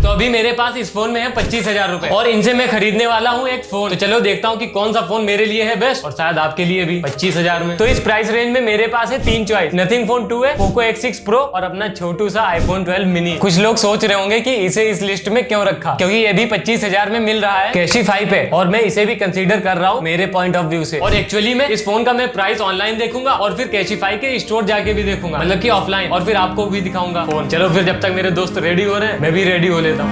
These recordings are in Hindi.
तो अभी मेरे पास इस फोन में है 25,000 रुपए और इनसे मैं खरीदने वाला हूँ एक फोन। तो चलो देखता हूँ कि कौन सा फोन मेरे लिए है बेस्ट और शायद आपके लिए भी 25,000 में। तो इस प्राइस रेंज में मेरे पास है 3 चॉइस। नथिंग फोन 2 है, पोको X6 Pro और अपना छोटू सा iPhone 12 mini। कुछ लोग सोच रहे होंगे कि इसे इस लिस्ट में क्यों रखा, क्योंकि ये भी 25,000 में मिल रहा है कैशिफाई पे और मैं इसे भी कंसीडर कर रहा हूँ मेरे पॉइंट ऑफ व्यू से। और एक्चुअली में इस फोन का मैं प्राइस ऑनलाइन देखूंगा और फिर कैशिफाई के स्टोर जाके भी देखूंगा, मतलब कि ऑफलाइन, और फिर आपको भी दिखाऊंगा फोन। चलो फिर जब तक मेरे दोस्त रेडी हो रहे हैं मैं भी रेडी हो लेता हूँ।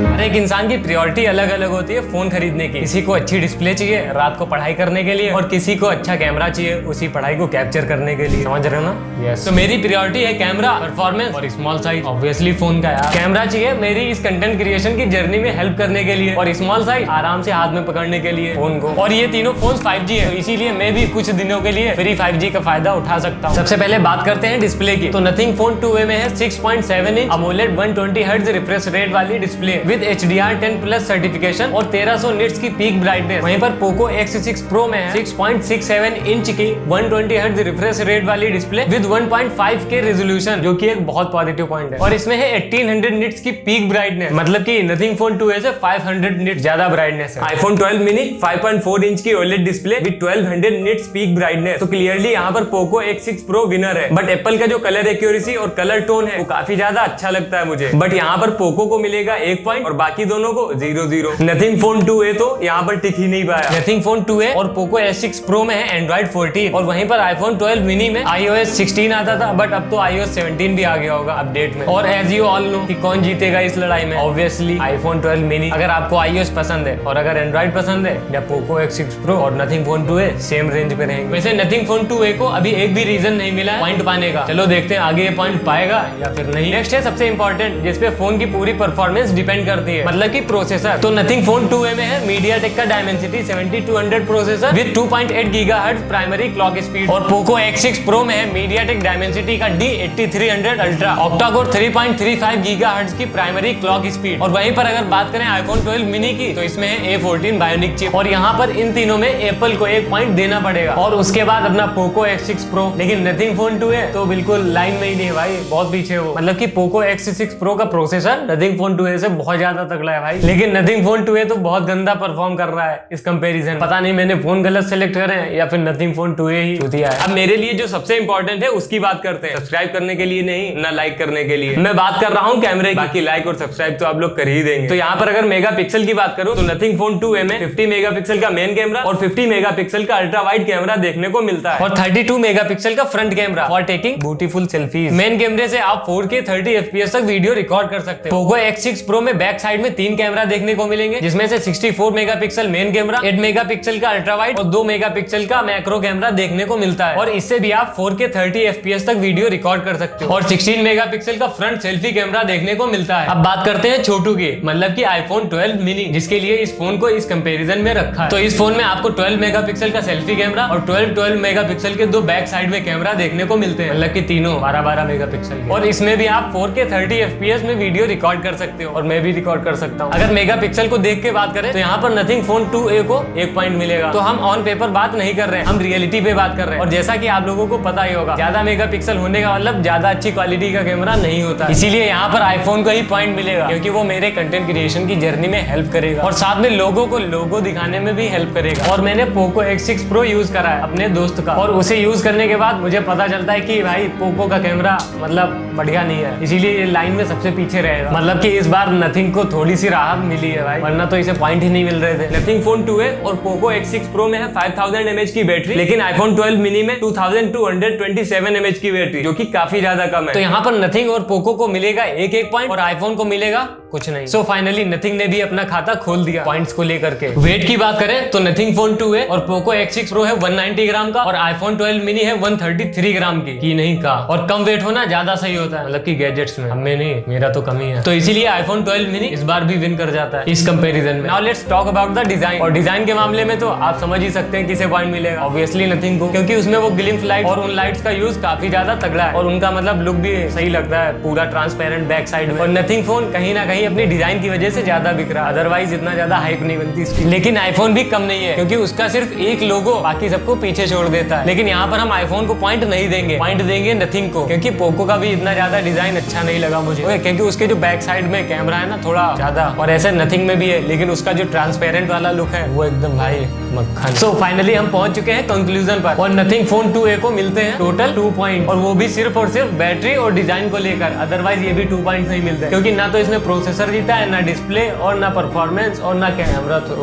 हर एक इंसान की प्रायोरिटी अलग अलग होती है फोन खरीदने की। किसी को अच्छी डिस्प्ले चाहिए रात को पढ़ाई करने के लिए और किसी को अच्छा कैमरा चाहिए उसी पढ़ाई को कैप्चर करने के लिए। समझ रहे हो ना? यस। तो मेरी प्रायोरिटी है कैमरा, परफॉर्मेंस और स्मॉल साइज। ऑब्वियसली फोन का यार कैमरा चाहिए मेरी इस कंटेंट क्रिएशन की जर्नी में हेल्प करने के लिए, और स्मॉल साइज आराम से हाथ में पकड़ने के लिए फोन को। और ये तीनों फोन 5G है, तो इसीलिए मैं भी कुछ दिनों के लिए फ्री 5G का फायदा उठा सकता हूँ। सबसे पहले बात करते हैं डिस्प्ले की। तो नथिंग फोन 2A में है 6.7 inch AMOLED 120 hertz refresh rate वाली डिस्प्ले विद HDR10+ सर्टिफिकेशन और 1300 निट्स की पीक ब्राइटनेस। वहीं पर पोको X6 Pro में है 6.67 इंच की 120 हर्ट्ज रिफ्रेश रेट वाली डिस्प्ले विद 1.5K रेजोल्यूशन, जो कि एक बहुत पॉजिटिव पॉइंट है। और इसमें है 1800 निट्स की पीक ब्राइटनेस, मतलब कि नथिंग फोन 2A से 500 निट्स ज्यादा ब्राइटनेस है। iPhone 12 mini 5.4 इंच की OLED display with 1200 nits peak brightness. तो क्लियरली यहाँ पर पोको X6 Pro विनर है। बट एप्पल का जो कलर एक्यूरेसी और कलर टोन है वो काफी ज्यादा अच्छा लगता है मुझे। बट यहाँ पर पोको को मिलेगा 1 पॉइंट और बाकी दोनों को 0-0। नथिंग फोन 2A तो यहाँ पर टिक ही नहीं पाया। नथिंग फोन 2A और पोको S6 Pro में है Android 14 और वहीं पर iPhone 12 mini में iOS 16 आता था, बट अब तो iOS 17 भी आ गया होगा अपडेट में। और एज यू ऑल नो कि कौन जीतेगा इस लड़ाई में, ऑब्वियसली iPhone 12 mini। अगर आपको iOS पसंद है और अगर Android पसंद है, या पोको X6 Pro और nothing phone 2A same range पे रहेंगे। वैसे नथिंग फोन 2A को अभी एक भी रीजन नहीं मिला है पॉइंट पाने का। चलो देखते हैं आगे ये पॉइंट पाएगा या फिर नहीं। नेक्स्ट है सबसे इंपॉर्टेंट, जिसपे फोन की पूरी परफॉर्मेंस डिपेंड करती है, मतलब कि प्रोसेसर। तो नथिंग फोन 2A में है MediaTek का Dimensity 7200 processor with 2.8 GHz primary clock speed. और पोको X6 Pro में है MediaTek Dimensity का D8300 Ultra ऑक्टा-कोर 3.35 GHz की प्राइमरी क्लॉक स्पीड। और वहीं पर अगर बात करें iPhone 12 mini की, तो इसमें है A14 बायोनिक चिप। और यहाँ पर इन तीनों में एप्पल को 1 पॉइंट देना पड़ेगा और उसके बाद अपना पोको X6 Pro। लेकिन नथिंग फोन 2A तो बिल्कुल लाइन में ही नहीं भाई, बहुत पीछे हो। मतलब कि पोको X6 Pro का प्रोसेसर नथिंग फोन 2A से बहुत ज्यादा तगड़ा है भाई, लेकिन नथिंग फोन 2A तो बहुत गंदा परफॉर्म कर रहा है इस कंपैरिजन। पता नहीं मैंने फोन गलत सेलेक्ट करे हैं या फिर नथिंग फोन 2A ही चूतिया है। अब मेरे लिए जो सबसे इंपॉर्टेंट है उसकी बात करते हैं, सब्सक्राइब करने के लिए नहीं ना लाइक करने के लिए। मैं बात कर रहा हूँ कैमरे की, बाकी लाइक और सब्सक्राइब तो आप लोग कर ही देंगे। तो यहाँ पर अगर मेगापिक्सल की बात करूँ तो नथिंग फोन 2A में 50 मेगापिक्सल का मेन कैमरा और 50 मेगापिक्सल का अल्ट्रा वाइड कैमरा देखने को मिलता है और 32 मेगापिक्सल का front camera for taking beautiful selfies. Main कैमरे से आप 4K 30 FPS तक वीडियो रिकॉर्ड कर सकते हो। पोको X6 Pro में बैक साइड में 3 कैमरा देखने को मिलेंगे, जिसमें से 64 मेगापिक्सल मेन कैमरा, 8 मेगापिक्सल का अल्ट्रा वाइड और 2 मेगापिक्सल का मैक्रो कैमरा देखने को मिलता है। और इससे भी आप 4K 30 FPS तक वीडियो रिकॉर्ड कर सकते हो। और 16 मेगापिक्सल का फ्रंट सेल्फी कैमरा देखने को मिलता है। अब बात करते हैं छोटू की, मतलब कि iPhone 12 mini, जिसके लिए इस फोन को इस कंपैरिजन में रखा है। तो इस फोन में आपको 12 मेगापिक्सल का सेल्फी कैमरा और 12 मेगापिक्सल के 2 बैक साइड में कैमरा देखने को मिलते हैं, मतलब कि तीनों 12 मेगापिक्सल। और इसमें भी आप 4K 30 FPS में वीडियो रिकॉर्ड कर सकते हो और मैं भी रिकॉर्ड कर सकता हूँ। अगर मेगापिक्सल को देख के बात करें तो यहाँ पर नथिंग फोन 2A को 1 पॉइंट मिलेगा। तो हम ऑन पेपर बात नहीं कर रहे हैं, हम रियलिटी पे बात कर रहे हैं। और जैसा कि आप लोगों को पता ही होगा, ज्यादा मेगापिक्सल होने का मतलब ज्यादा अच्छी क्वालिटी का कैमरा नहीं होता। इसीलिए यहाँ पर आईफोन को ही पॉइंट मिलेगा, क्योंकि वो मेरे कंटेंट क्रिएशन की जर्नी में हेल्प करेगा और साथ में लोगों को लोगो दिखाने में भी हेल्प करेगा। और मैंने पोको X6 Pro यूज करा है अपने दोस्त का, और उसे यूज करने के बाद मुझे पता चलता है कि भाई पोको का कैमरा मतलब बढ़िया नहीं है, इसीलिए ये लाइन में सबसे पीछे रहेगा। मतलब कि इस बार नथिंग को थोड़ी सी राहत मिली है भाई, वरना तो इसे पॉइंट ही नहीं मिल रहे थे। नथिंग फोन 2A और पोको X6 Pro में है 5000 mAh की बैटरी, लेकिन iPhone 12 mini में 2227 mAh की बैटरी, जो कि काफी ज्यादा कम है। तो यहाँ पर नथिंग और पोको को मिलेगा 1 पॉइंट और आईफोन को मिलेगा कुछ नहीं। सो फाइनली नथिंग ने भी अपना खाता खोल दिया पॉइंट्स को लेकर के। वेट की बात करें तो नथिंग फोन 2A और पोको X6 Pro है 190 ग्राम का और iPhone 12 mini है 133 ग्राम की नहीं का। और कम वेट होना ज्यादा सही होता है, मतलब कि गैजेट्स में। हमें नहीं, मेरा तो कम ही है, तो इसीलिए iPhone 12 mini इस बार भी विन कर जाता है इस कंपैरिजन में। Now let's talk about the design. और डिजाइन के मामले में तो आप समझ ही सकते हैं किसे पॉइंट मिलेगा, ऑब्वियसली नथिंग को, क्योंकि उसमें वो ग्लिम्स लाइट और उन लाइट्स का यूज काफी ज्यादा तगड़ा है और उनका मतलब लुक भी सही लगता है, पूरा ट्रांसपेरेंट बैक साइड में। और नथिंग फोन कहीं ना कहीं कहीं अपनी डिजाइन की वजह से ज्यादा बिक रहा है, अदरवाइज इतना ज्यादा हाइप नहीं बनती इसकी। लेकिन आईफोन भी कम नहीं है, क्योंकि उसका सिर्फ एक लोगो बाकी सबको पीछे छोड़ देता है। लेकिन यहाँ पर हम आईफोन को पॉइंट नहीं देंगे, पॉइंट देंगे नथिंग को, क्योंकि पोको का भी इतना ज्यादा डिजाइन अच्छा नहीं लगा मुझे, क्योंकि उसके जो बैक साइड में कैमरा है ना थोड़ा ज्यादा, और ऐसे नथिंग में भी है, लेकिन उसका जो ट्रांसपेरेंट वाला लुक है वो एकदम भाई मक्खन। सो फाइनली हम पहुंच चुके हैं कंक्लूजन पर, और नथिंग फोन 2a को मिलते हैं टोटल 2 पॉइंट, और वो भी सिर्फ और सिर्फ बैटरी और डिजाइन को लेकर। अदरवाइज ये भी 2 पॉइंट नहीं मिलते, क्योंकि ना तो इसमें प्रोसेसर जीता है, ना डिस्प्ले, और ना परफॉर्मेंस, और ना कैमरा, तो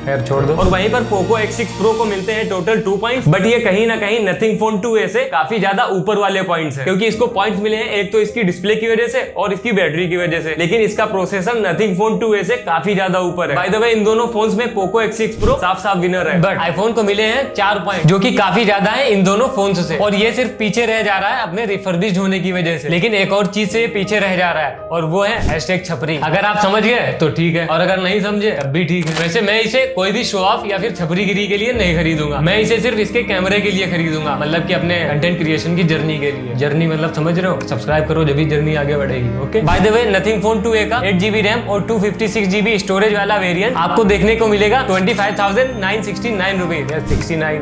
खैर छोड़ दो। और वहीं पर पोको X6 Pro को मिलते हैं टोटल 2 पॉइंट, बट ये कहीं ना कहीं नथिंग फोन 2a से काफी ज्यादा ऊपर वाले पॉइंट्स है, क्योंकि इसको पॉइंट्स मिले हैं एक तो इसकी डिस्प्ले की वजह से और इसकी बैटरी की वजह से, लेकिन इसका प्रोसेसर नथिंग फोन 2a से काफी ज्यादा ऊपर है। बाय द वे इन दोनों फोन्स में पोको X6 Pro साफ साफ विनर है, बट आईफोन को मिले हैं 4 पॉइंट, जो कि काफी ज्यादा है इन दोनों फोन्स से, और ये सिर्फ पीछे रह जा रहा है अपने रिफर्बिश्ड होने की वजह से। लेकिन एक और चीज से ये पीछे रह जा रहा है, और वो है हैशटैग छपरी। अगर आप समझ गए तो ठीक है, और अगर नहीं समझे तब भी ठीक है। वैसे मैं इसे कोई भी शो ऑफ या फिर छपरीगिरी के लिए नहीं खरीदूंगा, मैं इसे सिर्फ इसके कैमरे के लिए खरीदूंगा, मतलब कि अपने कंटेंट क्रिएशन की जर्नी के लिए। जर्नी मतलब समझ रहे हो, सब्सक्राइब करो जब भी जर्नी आगे बढ़ेगी। Okay, by the way nothing phone 2a का 8GB रैम और 256GB स्टोरेज वाला वेरिएंट आपको देखने को मिलेगा 25,969 रुपीज, 69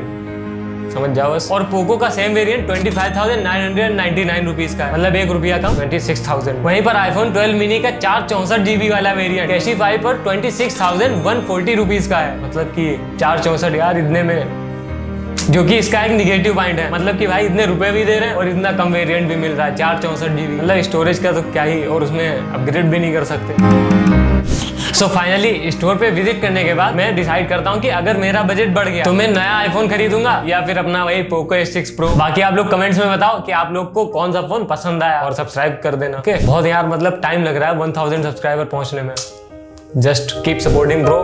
समझ जाओ बस। और पोको का सेम वेरिएंट 25,999 रुपीज का है, मतलब 1 रुपया कम, 26,000। वहीं पर आईफोन 12 मिनी का 464GB वाला वेरिएंट कैशिफाई पर 26,140 रुपीज का है, मतलब कि 464 यार इतने में, जो कि इसका एक निगेटिव पॉइंट है, मतलब कि भाई इतने रुपए भी दे रहे हैं और इतना कम वेरिएंट भी मिल रहा है 464GB, मतलब स्टोरेज का तो क्या ही, और उसमें अपग्रेड भी नहीं कर सकते। सो फाइनली स्टोर पे विजिट करने के बाद मैं डिसाइड करता हूँ कि अगर मेरा बजट बढ़ गया तो मैं नया आईफोन खरीदूंगा या फिर अपना वही पोको X6 Pro। बाकी आप लोग कमेंट्स में बताओ कि आप लोग को कौन सा फोन पसंद आया, और सब्सक्राइब कर देना। ओके, बहुत यार मतलब टाइम लग रहा है 1000 सब्सक्राइबर पहुंचने में। Just keep supporting bro.